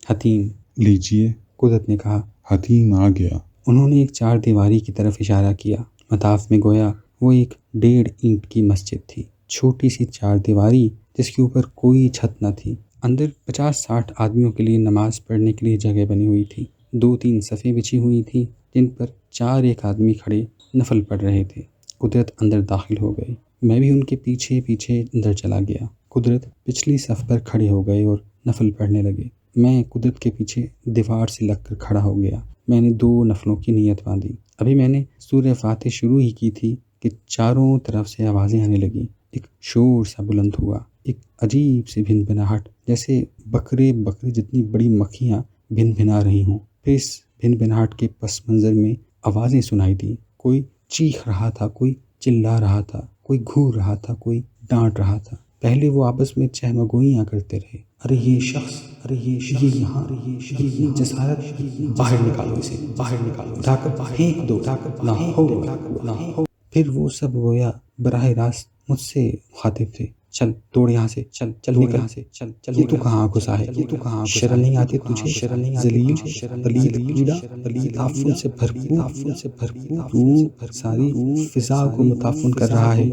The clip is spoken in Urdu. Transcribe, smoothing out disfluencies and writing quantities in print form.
حتیم لیجیے۔ قدرت نے کہا۔ حتیم آ گیا۔ انہوں نے ایک 4 دیواری کی طرف اشارہ کیا۔ مطاف میں گویا وہ ایک 1.5 اینٹ کی مسجد تھی، چھوٹی سی 4 دیواری جس کے اوپر کوئی چھت نہ تھی۔ اندر 50-60 آدمیوں کے لیے نماز پڑھنے کے لیے جگہ بنی ہوئی تھی۔ 2-3 صفیں بچھی ہوئی تھیں جن پر 4 آدمی کھڑے نفل پڑھ رہے تھے۔ قدرت اندر داخل ہو گئی، میں بھی ان کے پیچھے پیچھے اندر چلا گیا۔ قدرت پچھلی صف پر کھڑے ہو گئے اور نفل پڑھنے لگے۔ میں قدرت کے پیچھے دیوار سے لگ کر کھڑا ہو گیا۔ میں نے 2 نفلوں کی نیت باندھی۔ ابھی میں نے سورہ فاتح شروع ہی کی تھی کہ چاروں طرف سے آوازیں آنے لگیں۔ ایک شور سا بلند ہوا، ایک عجیب سی بھن بھناہٹ، جیسے بکرے جتنی بڑی مکھیاں بھن بھنا رہی ہوں۔ پھر اس بھن بھناہٹ کے پس منظر میں آوازیں سنائی دیں۔ کوئی چیخ رہا تھا، کوئی چلا رہا تھا، کوئی گھور رہا تھا، کوئی ڈانٹ رہا تھا۔ پہلے وہ آپس میں چہمگوئیاں کرتے رہے۔ ارے یہ شخص، یہ یہاں، اتنی جسارت، باہر نکالو اسے، باہر نکالو، اٹھا کر پھینک دو، لا حول ولا قوت۔ پھر وہ سب گویا براہ راست مجھ سے مخاطب تھے۔ چل توڑ یہاں سے، چل نکل یہاں سے، چل یہ تو کہاں گھسا ہے، یہ تو کہاں شرم نہیں آتی تجھے، ذلیل، پلید کیڑا، تعفن سے بھرپور، تو ساری فضا کو متعفن کر رہا ہے۔